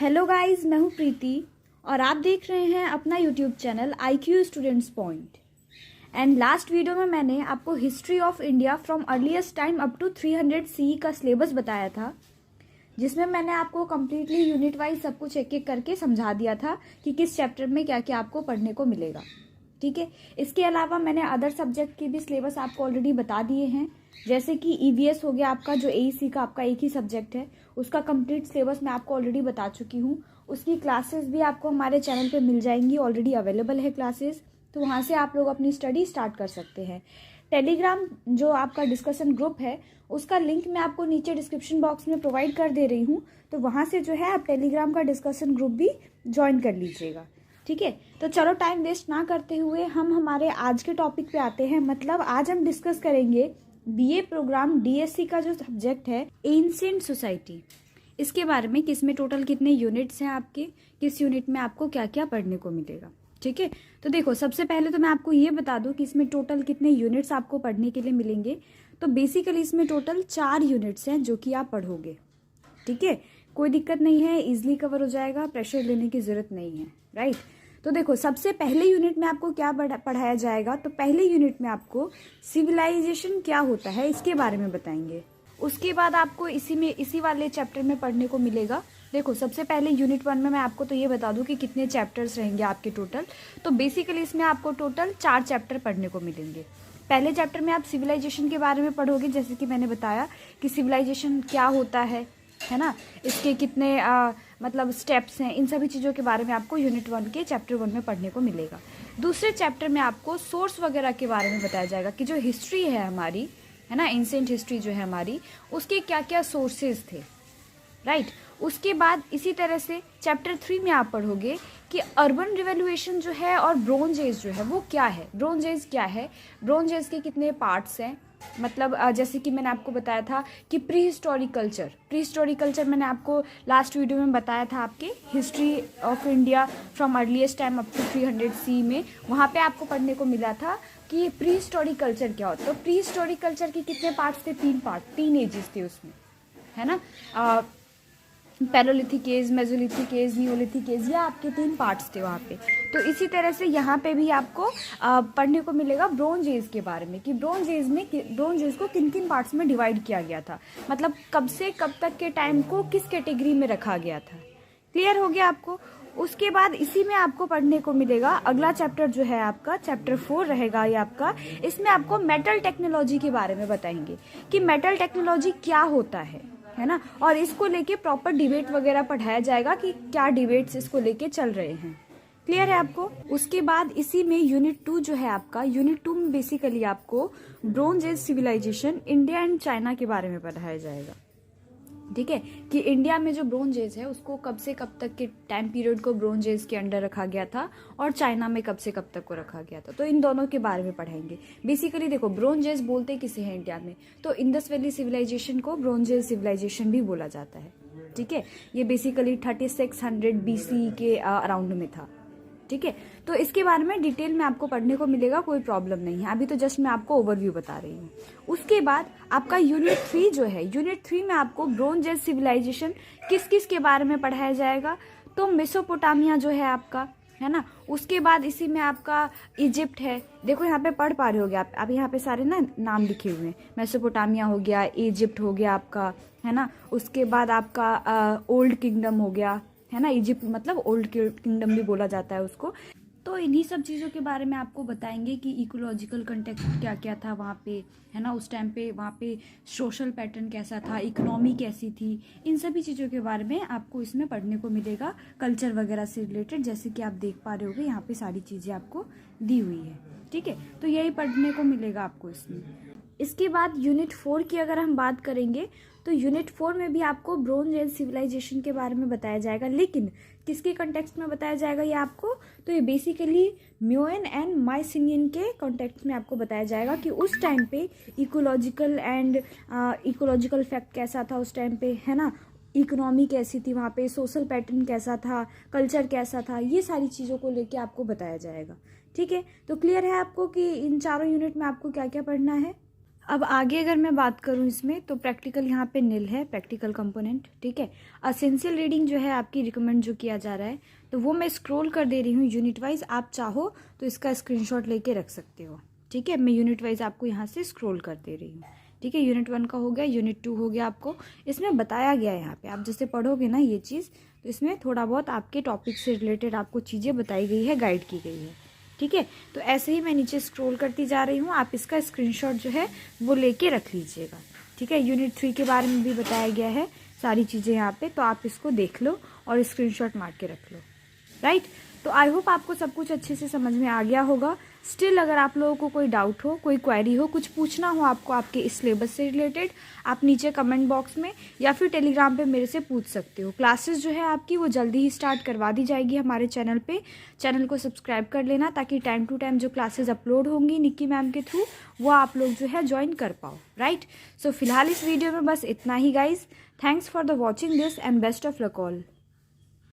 Hello guys, मैं हूँ प्रीति और आप देख रहे हैं अपना YouTube channel IQ students point. And last video में मैंने आपको history of India from earliest time up to 300 CE का सिलेबस बताया था, जिसमें मैंने आपको कम्प्लीटली यूनिट वाइज सब कुछ एक एक करके समझा दिया था कि किस चैप्टर में क्या क्या आपको पढ़ने को मिलेगा। ठीक है, इसके अलावा मैंने अदर सब्जेक्ट के भी सिलेबस आपको ऑलरेडी बता दिए हैं, जैसे कि EVS हो गया आपका, जो AEC का आपका एक ही सब्जेक्ट है, उसका कंप्लीट सिलेबस मैं आपको ऑलरेडी बता चुकी हूँ। उसकी क्लासेस भी आपको हमारे चैनल पे मिल जाएंगी, ऑलरेडी अवेलेबल है क्लासेस, तो वहाँ से आप लोग अपनी स्टडी स्टार्ट कर सकते हैं। टेलीग्राम जो आपका डिस्कशन ग्रुप है, उसका लिंक मैं आपको नीचे डिस्क्रिप्शन बॉक्स में प्रोवाइड कर दे रही हूँ, तो वहाँ से जो है आप टेलीग्राम का डिस्कशन ग्रुप भी ज्वाइन कर लीजिएगा। ठीक है, तो चलो टाइम वेस्ट ना करते हुए हम हमारे आज के टॉपिक पे आते हैं। मतलब आज हम डिस्कस करेंगे BA प्रोग्राम DSC का जो सब्जेक्ट है एंशिएंट सोसाइटी, इसके बारे में कि इसमें टोटल कितने यूनिट्स हैं आपके, किस यूनिट में आपको क्या क्या पढ़ने को मिलेगा। ठीक है, तो देखो सबसे पहले तो मैं आपको ये बता दूं कि इसमें टोटल कितने यूनिट्स आपको पढ़ने के लिए मिलेंगे। तो बेसिकली इसमें टोटल 4 यूनिट्स हैं जो कि आप पढ़ोगे। ठीक है, कोई दिक्कत नहीं है, इजिली कवर हो जाएगा, प्रेशर लेने की जरूरत नहीं है। राइट, तो देखो सबसे पहले यूनिट में आपको क्या पढ़ाया जाएगा। तो पहले यूनिट में आपको सिविलाइजेशन क्या होता है इसके बारे में बताएंगे। उसके बाद आपको इसी वाले चैप्टर में पढ़ने को मिलेगा। देखो सबसे पहले यूनिट 1 में मैं आपको तो ये बता दूं कि कितने चैप्टर्स रहेंगे आपके टोटल। तो बेसिकली इसमें आपको टोटल 4 चैप्टर पढ़ने को मिलेंगे। पहले चैप्टर में आप सिविलाइजेशन के बारे में पढ़ोगे, जैसे कि मैंने बताया कि सिविलाइजेशन क्या होता है ना, इसके कितने मतलब स्टेप्स हैं, इन सभी चीज़ों के बारे में आपको यूनिट 1 के चैप्टर 1 में पढ़ने को मिलेगा। दूसरे चैप्टर में आपको सोर्स वगैरह के बारे में बताया जाएगा कि जो हिस्ट्री है हमारी, है ना, एंशिएंट हिस्ट्री जो है हमारी, उसके क्या क्या सोर्सेज थे। राइट, उसके बाद इसी तरह से चैप्टर 3 में आप पढ़ोगे कि अर्बन रिवोल्यूशन जो है और ब्रोंज एज जो है वो क्या है, ब्रोंज एज क्या है, ब्रोंज एज के कितने पार्ट्स हैं। मतलब जैसे कि मैंने आपको बताया था कि प्री हिस्टोरिक कल्चर मैंने आपको लास्ट वीडियो में बताया था आपके history of India from earliest time up to 300 CE में, वहाँ पे आपको पढ़ने को मिला था कि प्री हिस्टोरिक कल्चर क्या होता है। तो प्री हिस्टोरिक कल्चर के कितने पार्ट्स थे, 3 एजेस थे उसमें, है ना, palaeolithic age, mesolithic age, neolithic age, या आपके 3 पार्ट्स थे वहाँ पे। तो इसी तरह से यहाँ पे भी आपको पढ़ने को मिलेगा ब्रोंज एज के बारे में कि ब्रोंज एज को किन किन पार्ट्स में डिवाइड किया गया था, मतलब कब से कब तक के टाइम को किस कैटेगरी में रखा गया था। क्लियर हो गया आपको। उसके बाद इसी में आपको पढ़ने को मिलेगा अगला चैप्टर जो है आपका चैप्टर 4 रहेगा ये आपका। इसमें आपको मेटल टेक्नोलॉजी के बारे में बताएंगे कि मेटल टेक्नोलॉजी क्या होता है ना, और इसको लेके प्रॉपर डिबेट वगैरह पढ़ाया जाएगा कि क्या डिबेट्स इसको लेके चल रहे हैं। क्लियर है आपको। उसके बाद इसी में यूनिट 2 जो है आपका, यूनिट 2 में बेसिकली आपको bronze age civilisation India and China के बारे में पढ़ाया जाएगा। ठीक है, कि इंडिया में जो ब्रोंज एज है उसको कब से कब तक के टाइम पीरियड को ब्रोंज एज के अंडर रखा गया था और चाइना में कब से कब तक को रखा गया था। तो इन दोनों के बारे में पढ़ाएंगे। बेसिकली देखो ब्रोंज एज बोलते किसे हैं इंडिया में, तो इंडस वैली सिविलाइजेशन को ब्रोंज एज सिविलाइजेशन भी बोला जाता है। ठीक है, ये बेसिकली 3600 BC के अराउंड में था। ठीक है, तो इसके बारे में डिटेल में आपको पढ़ने को मिलेगा, कोई प्रॉब्लम नहीं है, अभी तो जस्ट मैं आपको ओवरव्यू बता रही हूँ। उसके बाद आपका यूनिट 3 जो है, यूनिट 3 में आपको ब्रोंज एज सिविलाइजेशन किस किस के बारे में पढ़ाया जाएगा। तो मेसोपोटामिया जो है आपका, है ना, उसके बाद इसी में आपका इजिप्ट है। देखो यहाँ पे पढ़ पा रहे होगे आप, अभी यहाँ पे सारे ना नाम लिखे हुए हैं, मेसोपोटामिया हो गया, इजिप्ट हो गया आपका, है ना, उसके बाद आपका ओल्ड किंगडम हो गया, है ना, इजिप्ट मतलब ओल्ड किंगडम भी बोला जाता है उसको। तो इन्हीं सब चीज़ों के बारे में आपको बताएंगे कि इकोलॉजिकल कंटेक्स्ट क्या क्या था वहाँ पे, है ना, उस टाइम पे वहाँ पे सोशल पैटर्न कैसा था, इकोनॉमी कैसी थी, इन सभी चीज़ों के बारे में आपको इसमें पढ़ने को मिलेगा, कल्चर वगैरह से रिलेटेड। जैसे कि आप देख पा रहे होगे यहाँ पे सारी चीज़ें आपको दी हुई है। ठीक है, तो यही पढ़ने को मिलेगा आपको इसमें। इसके बाद यूनिट 4 की अगर हम बात करेंगे तो यूनिट 4 में भी आपको ब्रोंज एज सिविलाइजेशन के बारे में बताया जाएगा, लेकिन किसके कॉन्टेक्स्ट में बताया जाएगा ये आपको, तो ये बेसिकली म्योएन एंड माइसिनियन के कॉन्टेक्स्ट में आपको बताया जाएगा कि उस टाइम पे इकोलॉजिकल फैक्ट कैसा था उस टाइम पे, है ना, इकोनॉमी कैसी थी वहाँ पे, सोशल पैटर्न कैसा था, कल्चर कैसा था, ये सारी चीज़ों को लेके आपको बताया जाएगा। ठीक है, तो क्लियर है आपको कि इन चारों यूनिट में आपको क्या क्या पढ़ना है। अब आगे अगर मैं बात करूं इसमें, तो प्रैक्टिकल यहाँ पे नील है, प्रैक्टिकल कंपोनेंट, ठीक है। असेंशियल रीडिंग जो है आपकी रिकमेंड जो किया जा रहा है, तो वो मैं स्क्रॉल कर दे रही हूँ यूनिट वाइज। आप चाहो तो इसका स्क्रीनशॉट लेके रख सकते हो, ठीक है। मैं यूनिट वाइज आपको यहाँ से स्क्रॉल कर दे रही हूँ, ठीक है। यूनिट 1 का हो गया, यूनिट 2 हो गया। आपको इसमें बताया गया है, यहाँ पे आप जैसे पढ़ोगे ना ये चीज़, तो इसमें थोड़ा बहुत आपके टॉपिक से रिलेटेड आपको चीज़ें बताई गई है, गाइड की गई है, ठीक है। तो ऐसे ही मैं नीचे स्क्रॉल करती जा रही हूँ, आप इसका स्क्रीनशॉट जो है वो लेके रख लीजिएगा, ठीक है। यूनिट 3 के बारे में भी बताया गया है सारी चीज़ें यहाँ पे, तो आप इसको देख लो और स्क्रीनशॉट मार के रख लो, राइट। तो आई होप आपको सब कुछ अच्छे से समझ में आ गया होगा। स्टिल अगर आप लोगों को कोई डाउट हो, कोई क्वेरी हो, कुछ पूछना हो आपको आपके इस सिलेबस से रिलेटेड, आप नीचे कमेंट बॉक्स में या फिर टेलीग्राम पे मेरे से पूछ सकते हो। क्लासेस जो है आपकी वो जल्दी ही स्टार्ट करवा दी जाएगी हमारे चैनल पे। चैनल को सब्सक्राइब कर लेना, ताकि टाइम टू टाइम जो क्लासेस अपलोड होंगी निक्की मैम के थ्रू, वो आप लोग जो है ज्वाइन कर पाओ, राइट। सो फिलहाल इस वीडियो में बस इतना ही guys. Thanks for the watching this and best of luck all.